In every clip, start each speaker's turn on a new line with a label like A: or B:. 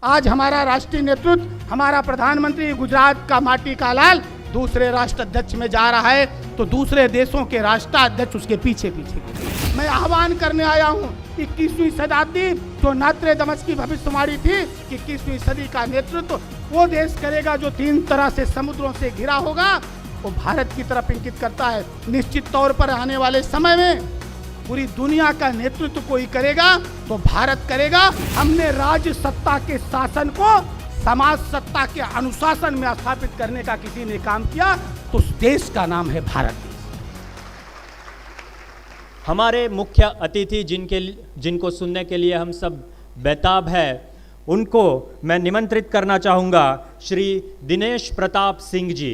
A: आज हमारा राष्ट्रीय नेतृत्व, हमारा प्रधानमंत्री गुजरात का माटी का लाल दूसरे राष्ट्राध्यक्ष में जा रहा है तो दूसरे देशों के राष्ट्राध्यक्ष उसके पीछे पीछे। मैं आह्वान करने आया हूँ 21वीं शताब्दी जो नास्ट्राडामस की भविष्यवाणी थी कि 21वीं सदी का नेतृत्व वो देश करेगा जो 3 तरह से समुद्रों से घिरा होगा, वो भारत की तरफ इंगित करता है। निश्चित तौर पर आने वाले समय में पूरी दुनिया का नेतृत्व कोई करेगा तो भारत करेगा। हमने राज्य सत्ता के शासन को समाज सत्ता के अनुशासन में स्थापित करने का किसी ने काम किया तो उस देश का नाम है भारत।
B: हमारे मुख्य अतिथि जिनको सुनने के लिए हम सब बेताब है, उनको मैं निमंत्रित करना चाहूँगा श्री दिनेश प्रताप सिंह जी।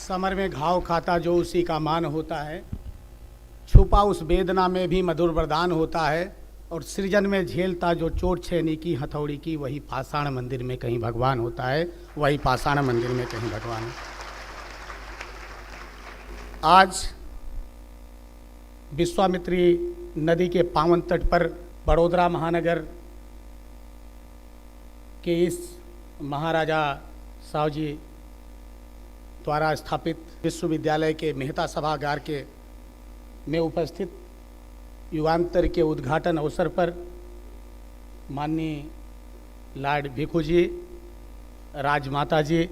A: समर में घाव खाता जो उसी का मान होता है, छुपा उस वेदना में भी मधुर वरदान होता है, और सृजन में झेलता जो चोट छेनी की हथौड़ी की वही पाषाण मंदिर में कहीं भगवान होता है, वही पाषाण मंदिर में कहीं भगवान है। आज विश्वामित्री नदी के पावन तट पर बड़ौदा महानगर के इस महाराजा साहू जी द्वारा स्थापित विश्वविद्यालय के मेहता सभागार के में उपस्थित युगांतर के उद्घाटन अवसर पर माननीय लॉर्ड भिखु जी, राजमाता जी,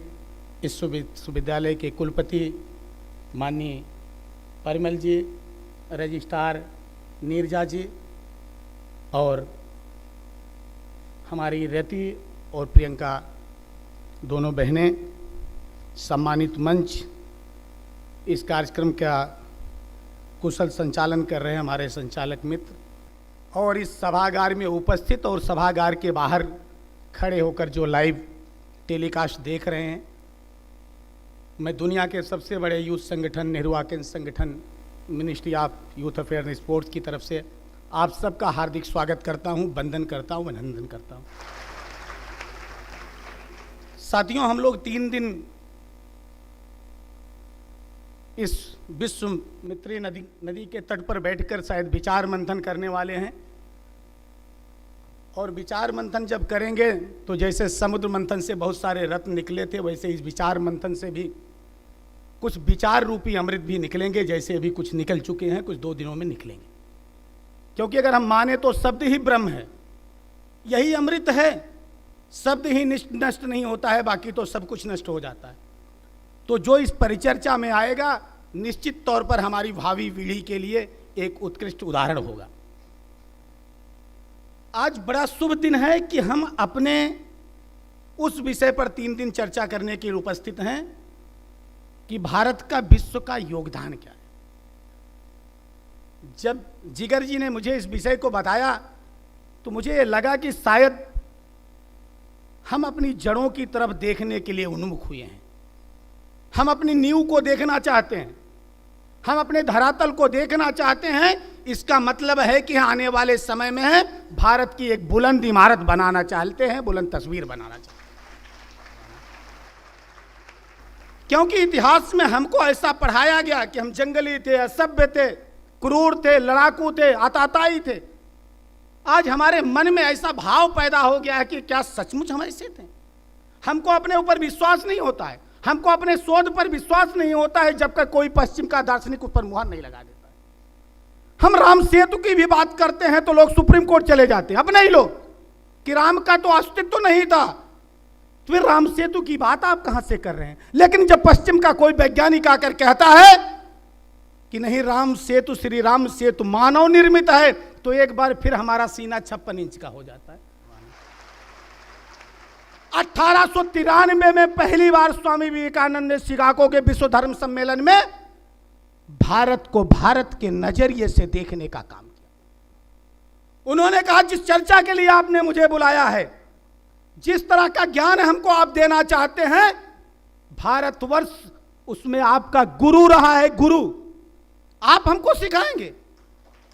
A: इस विश्वविद्यालय के कुलपति माननीय परिमल जी, रजिस्ट्रार नीरजा जी और हमारी रति और प्रियंका दोनों बहनें, सम्मानित मंच, इस कार्यक्रम का कुशल संचालन कर रहे हैं हमारे संचालक मित्र, और इस सभागार में उपस्थित और सभागार के बाहर खड़े होकर जो लाइव टेलीकास्ट देख रहे हैं। मैं दुनिया के सबसे बड़े यूथ संगठन नेहरू आकिंस संगठन ministry of youth affair and sports की तरफ से आप सबका हार्दिक स्वागत करता हूं, वंदन करता हूं, अभिनंदन करता हूं। साथियों, हम लोग 3 दिन इस विश्वामित्री नदी के तट पर बैठकर शायद विचार मंथन करने वाले हैं, और विचार मंथन जब करेंगे तो जैसे समुद्र मंथन से बहुत सारे रत्न निकले थे, वैसे इस विचार मंथन से भी कुछ विचार रूपी अमृत भी निकलेंगे, जैसे अभी कुछ निकल चुके हैं, कुछ 2 दिनों में निकलेंगे। क्योंकि अगर हम माने तो शब्द ही ब्रह्म है, यही अमृत है। शब्द ही नष्ट नहीं होता है, बाकी तो सब कुछ नष्ट हो जाता है। तो जो इस परिचर्चा में आएगा निश्चित तौर पर हमारी भावी पीढ़ी के लिए एक उत्कृष्ट उदाहरण होगा। आज बड़ा शुभ दिन है कि हम अपने उस विषय पर 3 दिन चर्चा करने के लिए उपस्थित हैं कि भारत का विश्व का योगदान क्या है। जब जिगर जी ने मुझे इस विषय को बताया तो मुझे लगा कि शायद हम अपनी जड़ों की तरफ देखने के लिए उन्मुख हुए हैं। हम अपनी नींव को देखना चाहते हैं, हम अपने धरातल को देखना चाहते हैं। इसका मतलब है कि आने वाले समय में भारत की एक बुलंद इमारत बनाना चाहते हैं, बुलंद तस्वीर बनाना चाहते हैं। क्योंकि इतिहास में हमको ऐसा पढ़ाया गया कि हम जंगली थे, असभ्य थे, क्रूर थे, लड़ाकू थे, आतताई थे। आज हमारे मन में ऐसा भाव पैदा हो गया है कि क्या सचमुच हम ऐसे थे? हमको अपने ऊपर विश्वास नहीं होता है, हमको अपने शोध पर विश्वास नहीं होता है जब तक कोई पश्चिम का दार्शनिक उस पर मुहर नहीं लगा देता है। हम राम सेतु की भी बात करते हैं तो लोग सुप्रीम कोर्ट चले जाते हैं, अपने ही लोग, कि राम का तो अस्तित्व तो नहीं था, तो फिर राम सेतु की बात आप कहां से कर रहे हैं? लेकिन जब पश्चिम का कोई वैज्ञानिक आकर कहता है कि नहीं राम सेतु, श्री राम सेतु मानव निर्मित है, तो एक बार फिर हमारा सीना 56 इंच का हो जाता है। 1893 में पहली बार स्वामी विवेकानंद ने शिकागो के विश्व धर्म सम्मेलन में भारत को भारत के नजरिए से देखने का काम किया। उन्होंने कहा जिस चर्चा के लिए आपने मुझे बुलाया है, जिस तरह का ज्ञान हमको आप देना चाहते हैं, भारतवर्ष उसमें आपका गुरु रहा है। गुरु आप हमको सिखाएंगे।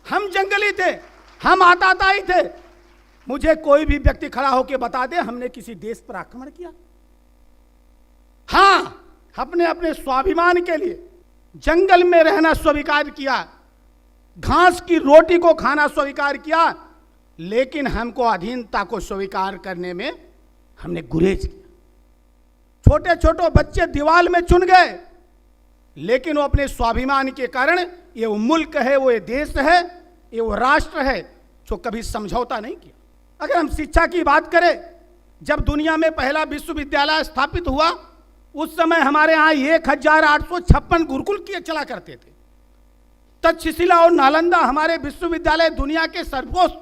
A: हम जंगली थे, हम आतताई थे, मुझे कोई भी व्यक्ति खड़ा होकर बता दे हमने किसी देश पर आक्रमण किया? हां, अपने अपने स्वाभिमान के लिए जंगल में रहना स्वीकार किया, घास की रोटी को खाना स्वीकार किया, लेकिन हमको अधीनता को स्वीकार करने में हमने गुरेज किया। छोटे छोटे बच्चे दीवार में चुन गए, लेकिन वो अपने स्वाभिमान के कारण, ये वो मुल्क है, वो ये देश है, ये वो राष्ट्र है जो कभी समझौता नहीं किया। अगर हम शिक्षा की बात करें, जब दुनिया में पहला विश्वविद्यालय स्थापित हुआ, उस समय हमारे यहाँ 1856 गुरुकुल किए चला करते थे। तक्षशिला और नालंदा हमारे विश्वविद्यालय दुनिया के सर्वोच्च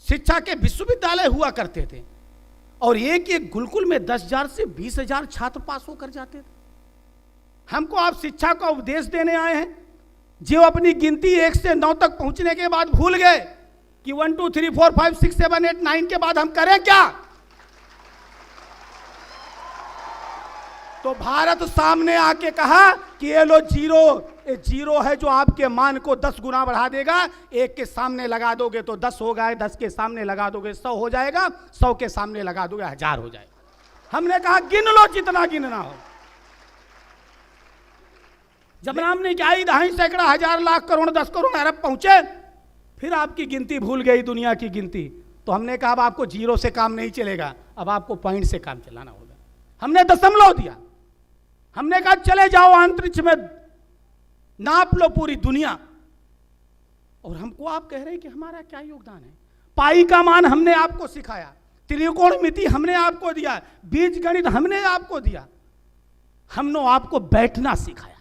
A: शिक्षा के विश्वविद्यालय हुआ करते थे, और एक एक गुरुकुल में 10,000 से 20,000 छात्र पास होकर जाते थे। हमको आप शिक्षा का उपदेश देने आए हैं, जो अपनी गिनती 1 से 9 तक पहुंचने के बाद भूल गए कि 1 2 3 4 5 6 7 8 9 के बाद हम करें क्या। तो भारत सामने आके कहा कि ये लो जीरो है जो आपके मान को 10 गुना बढ़ा देगा। 1 के सामने लगा दोगे तो 10 होगा, 10 के सामने लगा दोगे 100 हो जाएगा, 100 के सामने लगा दोगे 1000 हो जाएगा। हमने कहा गिन लो जितना गिनना हो। जब हमने क्या 2.5 सैकड़ा, 1000, लाख, करोड़, 10 करोड़, अरब पहुंचे, फिर आपकी गिनती भूल गई, दुनिया की गिनती। तो हमने कहा अब आपको जीरो से काम नहीं चलेगा, अब आपको पॉइंट से काम चलाना होगा। हमने दशमलव दिया। हमने कहा चले जाओ अंतरिक्ष में नाप लो पूरी दुनिया, और हमको आप कह रहे हैं कि हमारा क्या योगदान है। पाई का मान हमने आपको सिखाया, त्रिकोणमिति हमने आपको दिया, बीजगणित हमने आपको दिया, हमने आपको बैठना सिखाया।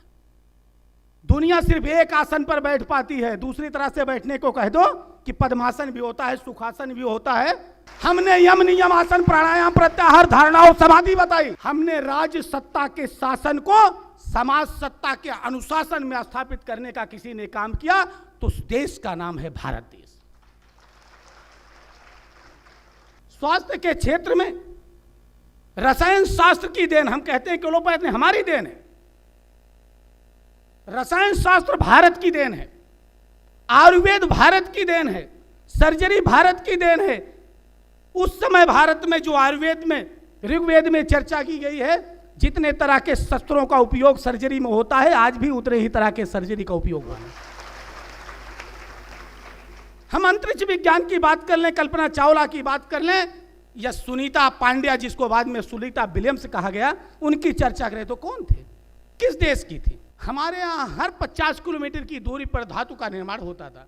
A: दुनिया सिर्फ एक आसन पर बैठ पाती है, दूसरी तरह से बैठने को कह दो कि पद्मासन भी होता है, सुखासन भी होता है। हमने यम, नियम, आसन, प्राणायाम, प्रत्याहार, धारणा और समाधि बताई। हमने राज सत्ता के शासन को समाज सत्ता के अनुशासन में स्थापित करने का किसी ने काम किया तो उस देश का नाम है भारत देश। स्वास्थ्य के क्षेत्र में रसायन शास्त्र की देन, हम कहते हैं कि एलोपैथी हमारी देन है, रसायन शास्त्र भारत की देन है, आयुर्वेद भारत की देन है, सर्जरी भारत की देन है। उस समय भारत में जो आयुर्वेद में, ऋग्वेद में चर्चा की गई है, जितने तरह के शस्त्रों का उपयोग सर्जरी में होता है, आज भी उतने ही तरह के सर्जरी का उपयोग हुआ है। हम अंतरिक्ष विज्ञान की बात कर लें, कल्पना चावला की बात कर लें, या सुनीता पांड्या जिसको बाद में सुनीता विलियम्स कहा गया, उनकी चर्चा करें तो कौन थे, किस देश की थी। हमारे यहाँ हर 50 किलोमीटर की दूरी पर धातु का निर्माण होता था।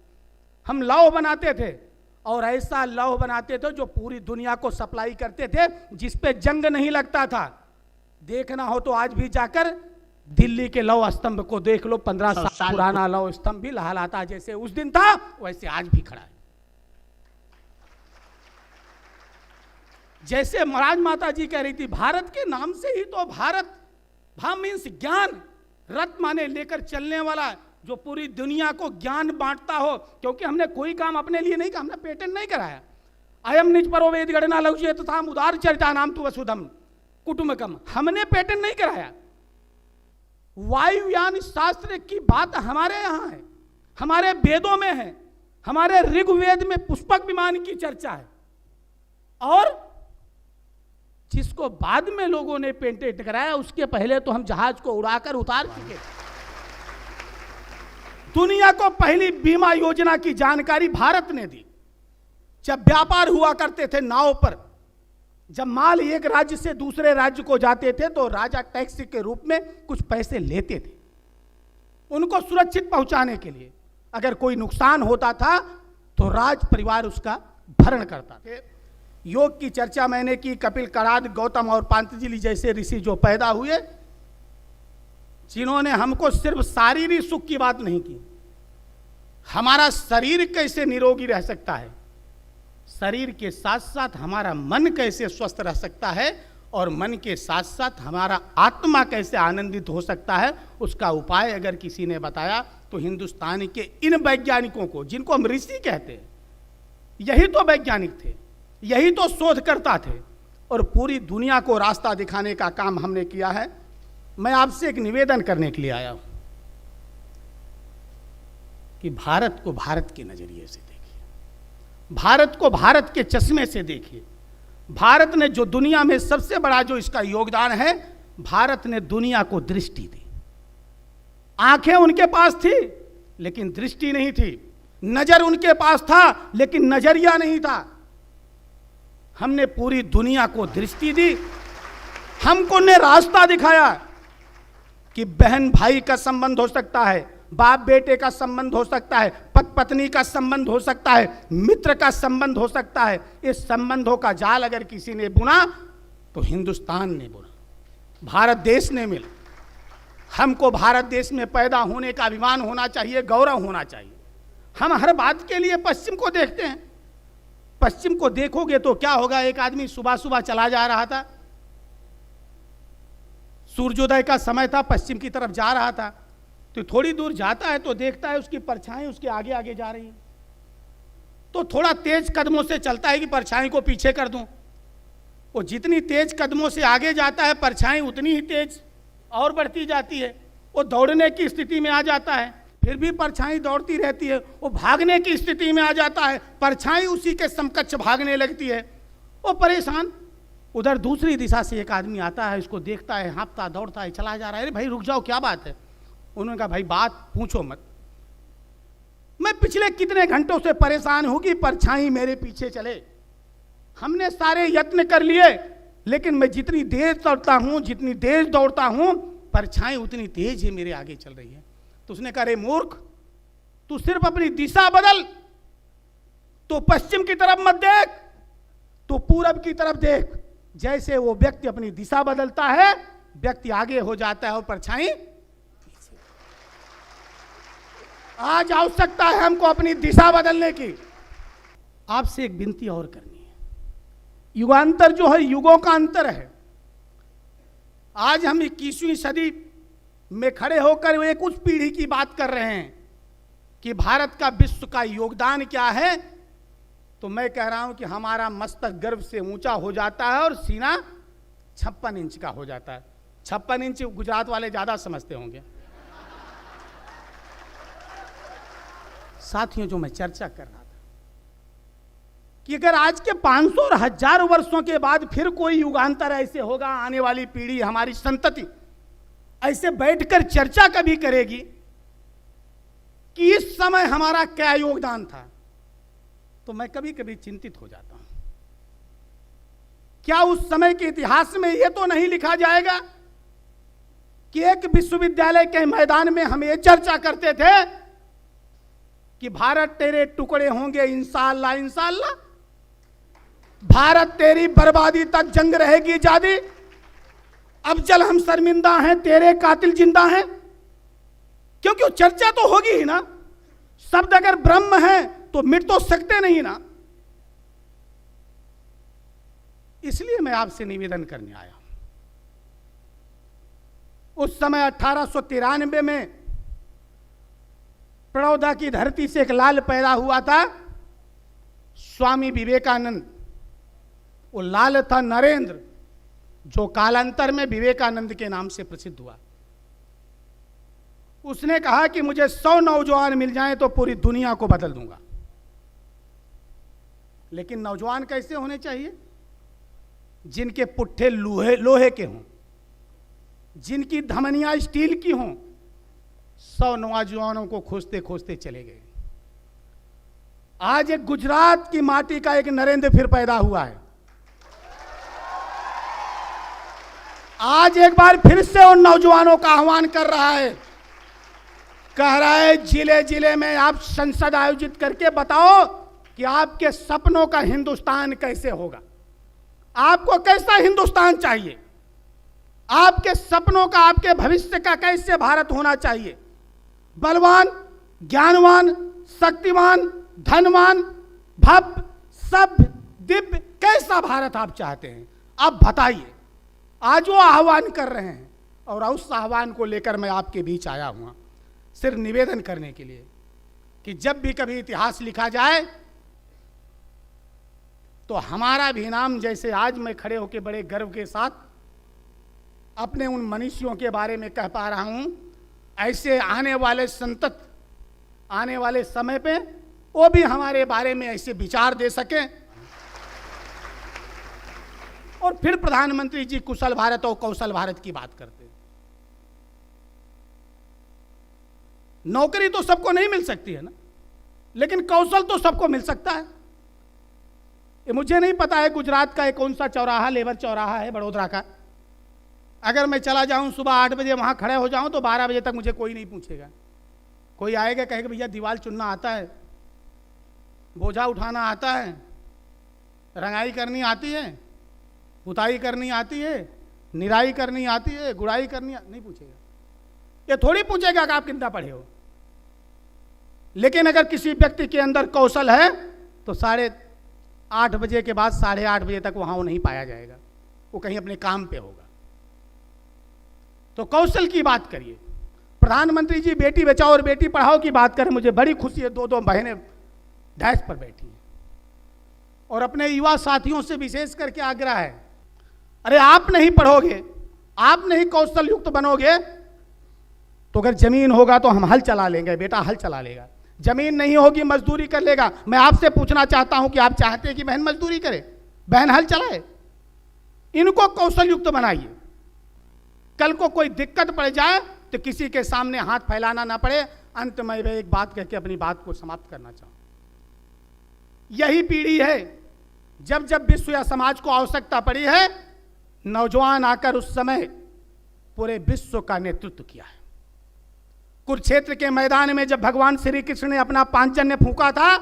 A: हम लौह बनाते थे, और ऐसा लौह बनाते थे जो पूरी दुनिया को सप्लाई करते थे, जिस पे जंग नहीं लगता था। देखना हो तो आज भी जाकर दिल्ली के लौह स्तंभ को देख लो, 15 साल पुराना लौह स्तंभ भी लहलाता, जैसे उस दिन था वैसे आज भी खड़ा है। जैसे महाराज माता जी कह रही थी, भारत के नाम से ही तो भारत, भा मीन्स ज्ञान, रथ माने लेकर चलने वाला, जो पूरी दुनिया को ज्ञान बांटता हो। क्योंकि हमने कोई काम अपने लिए नहीं किया, हमने पेटेंट नहीं कराया। अयम निज परो वेद गणना लघु तथा उदार चरिता नाम तु वसुधम कुटुंबकम, हमने पेटेंट नहीं कराया। वायुयान शास्त्र की बात हमारे यहाँ है, हमारे वेदों में है, हमारे ऋग्वेद में पुष्पक विमान की चर्चा है, और जिसको बाद में लोगों ने पेटेंट कराया, उसके पहले तो हम जहाज को उड़ाकर उतार चुके। दुनिया को पहली बीमा योजना की जानकारी भारत ने दी। जब व्यापार हुआ करते थे नाव पर, जब माल एक राज्य से दूसरे राज्य को जाते थे, तो राजा टैक्स के रूप में कुछ पैसे लेते थे उनको सुरक्षित पहुंचाने के लिए। अगर कोई नुकसान होता था तो राज परिवार उसका भरण करता था। योग की चर्चा मैंने की, कपिल, कराद, गौतम और पातंजलि जैसे ऋषि जो पैदा हुए, जिन्होंने हमको सिर्फ शारीरिक सुख की बात नहीं की, हमारा शरीर कैसे निरोगी रह सकता है, शरीर के साथ साथ हमारा मन कैसे स्वस्थ रह सकता है, और मन के साथ साथ हमारा आत्मा कैसे आनंदित हो सकता है, उसका उपाय अगर किसी ने बताया तो हिंदुस्तान के इन वैज्ञानिकों को, जिनको हम ऋषि कहते हैं, यही तो वैज्ञानिक थे, यही तो शोधकर्ता थे, और पूरी दुनिया को रास्ता दिखाने का काम हमने किया है। मैं आपसे एक निवेदन करने के लिए आया हूं कि भारत को भारत के नजरिए से देखिए, भारत को भारत के चश्मे से देखिए। भारत ने जो दुनिया में सबसे बड़ा जो इसका योगदान है, भारत ने दुनिया को दृष्टि दी। आंखें उनके पास थी लेकिन दृष्टि नहीं थी, नजर उनके पास था लेकिन नजरिया नहीं था। हमने पूरी दुनिया को दृष्टि दी, हमको ने रास्ता दिखाया कि बहन भाई का संबंध हो सकता है, बाप बेटे का संबंध हो सकता है, पति पत्नी का संबंध हो सकता है, मित्र का संबंध हो सकता है। इस संबंधों का जाल अगर किसी ने बुना तो हिंदुस्तान ने बुना, भारत देश ने मिला। हमको भारत देश में पैदा होने का अभिमान होना चाहिए, गौरव होना चाहिए। हम हर बात के लिए पश्चिम को देखते हैं। पश्चिम को देखोगे तो क्या होगा? एक आदमी सुबह सुबह चला जा रहा था, सूर्योदय का समय था, पश्चिम की तरफ जा रहा था, तो थोड़ी दूर जाता है तो देखता है उसकी परछाई उसके आगे आगे जा रही है, तो थोड़ा तेज कदमों से चलता है कि परछाई को पीछे कर दूं। वो जितनी तेज कदमों से आगे जाता है, परछाई उतनी ही तेज और बढ़ती जाती है। वो दौड़ने की स्थिति में आ जाता है, फिर भी परछाई दौड़ती रहती है। वो भागने की स्थिति में आ जाता है, परछाई उसी के समकक्ष भागने लगती है। वो परेशान। उधर दूसरी दिशा से एक आदमी आता है, इसको देखता है, हाँफता दौड़ता है, चला जा रहा है। अरे भाई रुक जाओ, क्या बात है? उन्होंने कहा भाई बात पूछो मत, मैं पिछले कितने घंटों से परेशान हूं कि परछाई मेरे पीछे चले। हमने सारे यत्न कर लिए, लेकिन मैं जितनी तेज दौड़ता हूं, जितनी तेज दौड़ता हूं, परछाई उतनी तेज ही मेरे आगे चल रही है। तो उसने कहा, अरे मूर्ख, तू सिर्फ अपनी दिशा बदल, तो पश्चिम की तरफ मत देख, तो पूरब की तरफ देख। जैसे वो व्यक्ति अपनी दिशा बदलता है, व्यक्ति आगे हो जाता है और परछाई पीछे। आज आवश्यकता है हमको अपनी दिशा बदलने की। आपसे एक विनती और करनी है। युगांतर जो है, युगों का अंतर है। आज हम 21वीं सदी में खड़े होकर एक उस पीढ़ी की बात कर रहे हैं कि भारत का विश्व का योगदान क्या है, तो मैं कह रहा हूं कि हमारा मस्तक गर्व से ऊंचा हो जाता है और सीना 56 इंच का हो जाता है। 56 इंच गुजरात वाले ज्यादा समझते होंगे। साथियों, जो मैं चर्चा कर रहा था कि अगर आज के 500 और 1000 वर्षों के बाद फिर कोई युगांतर ऐसे होगा, आने वाली पीढ़ी, हमारी संतति ऐसे बैठकर चर्चा कभी करेगी कि इस समय हमारा क्या योगदान था, तो मैं कभी कभी चिंतित हो जाता हूं। क्या उस समय के इतिहास में यह तो नहीं लिखा जाएगा कि एक विश्वविद्यालय के मैदान में हम ये चर्चा करते थे कि भारत तेरे टुकड़े होंगे इंशाअल्लाह इंशाअल्लाह, भारत तेरी बर्बादी तक जंग रहेगी जादी, अब चल हम शर्मिंदा हैं, तेरे कातिल जिंदा हैं। क्योंकि चर्चा तो होगी ही ना। शब्द अगर ब्रह्म है तो मिट तो सकते नहीं ना। इसलिए मैं आपसे निवेदन करने आया हूं। उस समय 1893 में बड़ौदा की धरती से एक लाल पैदा हुआ था, स्वामी विवेकानंद। वो लाल था नरेंद्र, जो कालांतर में विवेकानंद के नाम से प्रसिद्ध हुआ। उसने कहा कि मुझे 100 नौजवान मिल जाएं तो पूरी दुनिया को बदल दूंगा। लेकिन नौजवान कैसे होने चाहिए? जिनके पुट्ठे लोहे के हों, जिनकी धमनियां स्टील की हों। 100 नौजवानों को खोजते खोजते चले गए। आज एक गुजरात की माटी का एक नरेंद्र फिर पैदा हुआ है। आज एक बार फिर से उन नौजवानों का आह्वान कर रहा है, कह रहा है जिले जिले में आप संसद आयोजित करके बताओ कि आपके सपनों का हिंदुस्तान कैसे होगा, आपको कैसा हिंदुस्तान चाहिए, आपके सपनों का, आपके भविष्य का कैसे भारत होना चाहिए। बलवान, ज्ञानवान, शक्तिवान, धनवान, भव्य, सभ्य, दिव्य, कैसा भारत आप चाहते हैं, आप बताइए। आज वो आह्वान कर रहे हैं और उस आह्वान को लेकर मैं आपके बीच आया हुआ, सिर्फ निवेदन करने के लिए कि जब भी कभी इतिहास लिखा जाए तो हमारा भी नाम, जैसे आज मैं खड़े होकर बड़े गर्व के साथ अपने उन मनीषियों के बारे में कह पा रहा हूं, ऐसे आने वाले संतत, आने वाले समय पे वो भी हमारे बारे में ऐसे विचार दे सके। और फिर प्रधानमंत्री जी कुशल भारत और कौशल भारत की बात करते हैं। नौकरी तो सबको नहीं मिल सकती है ना। लेकिन कौशल तो सबको मिल सकता है। ये मुझे नहीं पता है गुजरात का एक कौन सा चौराहा लेबर चौराहा है बड़ोदरा का। अगर मैं चला जाऊं सुबह 8 बजे वहां खड़े हो जाऊं तो 12 बजे तक मुझे कोई नहीं पूछेगा। कोई आएगा कहेगा भैया दीवार चुनना आता है, बोझा उठाना आता है, रंगाई करनी आती है, पुताई करनी आती है, निराई करनी आती है, गुड़ाई करनी नहीं पूछेगा। ये थोड़ी पूछेगा कि आप कितना पढ़े हो। लेकिन अगर किसी व्यक्ति के अंदर कौशल है तो 8:30 बजे के बाद 8:30 बजे तक वहां वो नहीं पाया जाएगा, वो कहीं अपने काम पे होगा। तो कौशल की बात करिए। प्रधानमंत्री जी बेटी बचाओ और बेटी पढ़ाओ की बात करें, मुझे बड़ी खुशी है। 2 बहनें डैश पर बैठी हैं और अपने युवा साथियों से विशेष करके आग्रह है, अरे आप नहीं पढ़ोगे, आप नहीं कौशल युक्त बनोगे तो अगर जमीन होगा तो हम हल चला लेंगे, बेटा हल चला लेगा। जमीन नहीं होगी मजदूरी कर लेगा। मैं आपसे पूछना चाहता हूं कि आप चाहते हैं कि बहन मजदूरी करे, बहन हल चलाए? इनको कौशल युक्त बनाइए। कल को कोई दिक्कत पड़ जाए तो किसी के सामने हाथ फैलाना ना पड़े। अंत में मैं एक बात कहकर अपनी बात को समाप्त करना चाहूं। यही पीढ़ी है, जब जब विश्व या समाज को आवश्यकता पड़ी है, नौजवान आकर उस समय पूरे विश्व का नेतृत्व किया है। कुरुक्षेत्र के मैदान में जब भगवान श्री कृष्ण ने अपना पांचजन्य फूंका था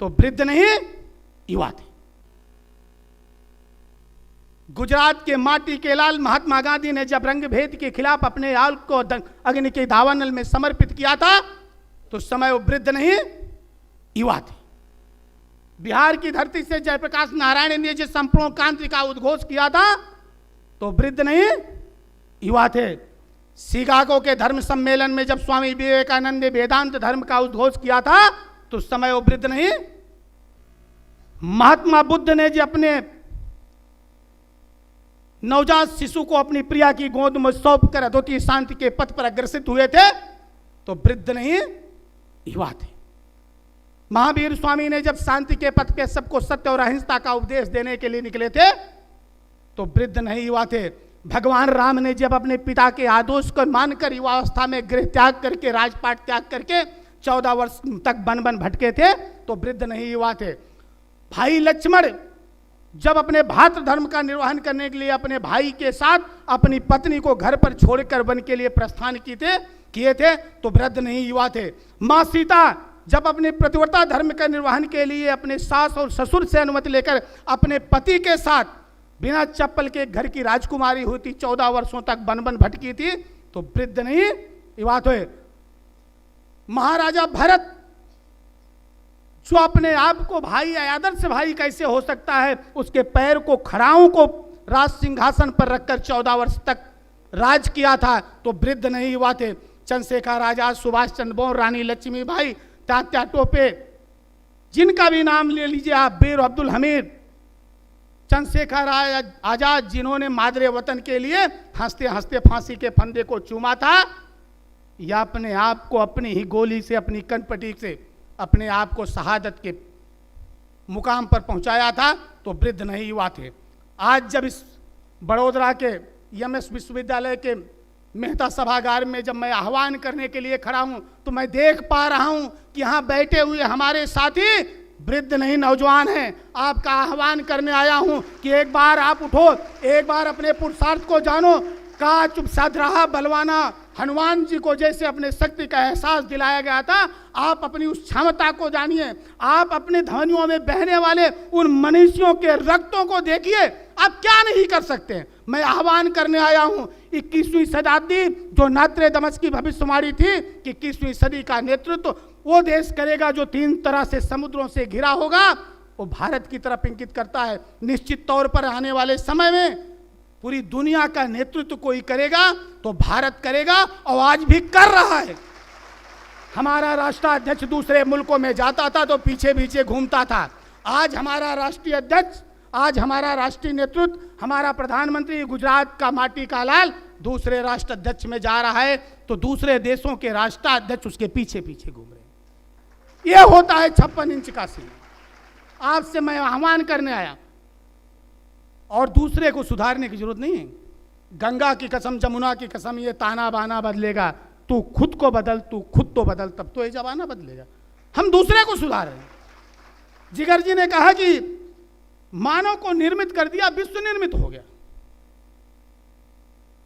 A: तो वृद्ध नहीं युवा थे। गुजरात के माटी के लाल महात्मा गांधी ने जब रंग भेद के खिलाफ अपने आल को अग्नि के दावानल में समर्पित किया था तो उस समय वो वृद्ध नहीं युवा थे। बिहार की धरती से जयप्रकाश नारायण ने जो संपूर्ण क्रांति का उद्घोष किया था तो वृद्ध नहीं युवा थे। शिकागो के धर्म सम्मेलन में जब स्वामी विवेकानंद ने वेदांत धर्म का उद्घोष किया था तो उस समय वो वृद्ध नहीं। महात्मा बुद्ध ने जो अपने नवजात शिशु को अपनी प्रिया की गोद में सौंप कर अद्वितीय शांति के पथ पर अग्रसित हुए थे तो वृद्ध नहीं युवा थे। महावीर स्वामी ने जब शांति के पथ पे सबको सत्य और अहिंसा का उपदेश देने के लिए निकले थे तो वृद्ध नहीं युवा थे। भगवान राम ने जब अपने पिता के आदेश को मानकर युवावस्था में गृह त्याग करके राजपाट त्याग करके 14 वर्ष तक वन वन भटके थे तो वृद्ध नहीं युवा थे। भाई लक्ष्मण जब अपने भातृ धर्म का निर्वहन करने के लिए अपने भाई के साथ अपनी पत्नी को घर पर छोड़कर वन के लिए प्रस्थान किए थे तो वृद्ध नहीं युवा थे। माँ सीता जब अपने प्रतिव्रता धर्म का निर्वहन के लिए अपने सास और ससुर से अनुमति लेकर अपने पति के साथ बिना चप्पल के घर की राजकुमारी हुई थी, 14 वर्षों तक वन वन भटकी थी तो वृद्ध नहीं युवा थे। महाराजा भरत जो अपने आप को भाई आदर्श भाई कैसे हो सकता है, उसके पैर को खड़ाओं को राज सिंहासन पर रखकर 14 वर्ष तक राज किया था तो वृद्ध नहीं युवा थे। चंद्रशेखर आजाद, सुभाष चंद्र बोस, रानी लक्ष्मीबाई, तात्या टोपे, जिनका भी नाम ले लीजिए आप, बीर अब्दुल हमीद, चंद्रशेखर आजाद जिन्होंने मादरे वतन के लिए हंसते हंसते फांसी के फंदे को चूमा था या अपने आप को अपनी ही गोली से अपनी कनपटी से अपने आप को शहादत के मुकाम पर पहुंचाया था तो वृद्ध नहीं युवा थे। आज जब इस बड़ोदरा के एमएस विश्वविद्यालय के मेहता सभागार में जब मैं आह्वान करने के लिए खड़ा हूं तो मैं देख पा रहा हूं कि यहाँ बैठे हुए हमारे साथी वृद्ध नहीं नौजवान हैं। आपका आह्वान करने आया हूं कि एक बार आप उठो, एक बार अपने पुरुषार्थ को जानो। का चुप साध रहा बलवाना, हनुमान जी को जैसे अपने शक्ति का एहसास दिलाया गया था, आप अपनी उस क्षमता को जानिए। आप अपने ध्वनियों में बहने वाले उन मनुष्यों के रक्तों को देखिए, आप क्या नहीं कर सकते। मैं आह्वान करने आया हूं 21वीं शताब्दी जो नात्रेदमस की भविष्यवाणी थी कि 21वीं सदी का नेतृत्व वो देश करेगा जो 3 तरह से समुद्रों से घिरा होगा, वो भारत की तरफ इंगित करता है। निश्चित तौर पर आने वाले समय में पूरी दुनिया का नेतृत्व कोई करेगा तो भारत करेगा और आज भी कर रहा है। हमारा राष्ट्राध्यक्ष दूसरे मुल्कों में जाता था तो पीछे पीछे घूमता था। आज हमारा राष्ट्रीय अध्यक्ष, आज हमारा राष्ट्रीय नेतृत्व, हमारा प्रधानमंत्री गुजरात का माटी का लाल दूसरे राष्ट्राध्यक्ष में जा रहा है तो दूसरे देशों के राष्ट्राध्यक्ष उसके पीछे पीछे घूम रहे हैं। यह होता है 56 इंच का सीन। आपसे मैं आह्वान करने आया और दूसरे को सुधारने की जरूरत नहीं है। गंगा की कसम, जमुना की कसम, ये ताना बाना बदलेगा, तू खुद को बदल, तू खुद तो बदल, तब तो ये जमाना बदलेगा। हम दूसरे को सुधार रहे हैं। जिगर जी ने कहा कि मानव को निर्मित कर दिया, विश्व निर्मित हो गया।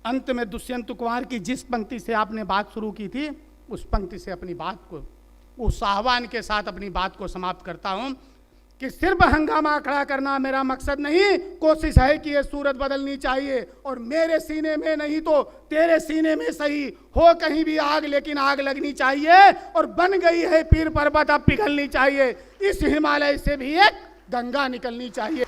A: अंत में दुष्यंत कुमार की जिस पंक्ति से आपने बात शुरू की थी, उस पंक्ति से अपनी बात को, उस आह्वान के साथ अपनी बात को समाप्त करता हूं कि सिर्फ हंगामा खड़ा करना मेरा मकसद नहीं, कोशिश है कि ये सूरत बदलनी चाहिए, और मेरे सीने में नहीं तो तेरे सीने में सही हो कहीं भी आग, लेकिन आग लगनी चाहिए, और बन गई है पीर पर्वत अब पिघलनी चाहिए, इस हिमालय से भी एक गंगा निकलनी चाहिए।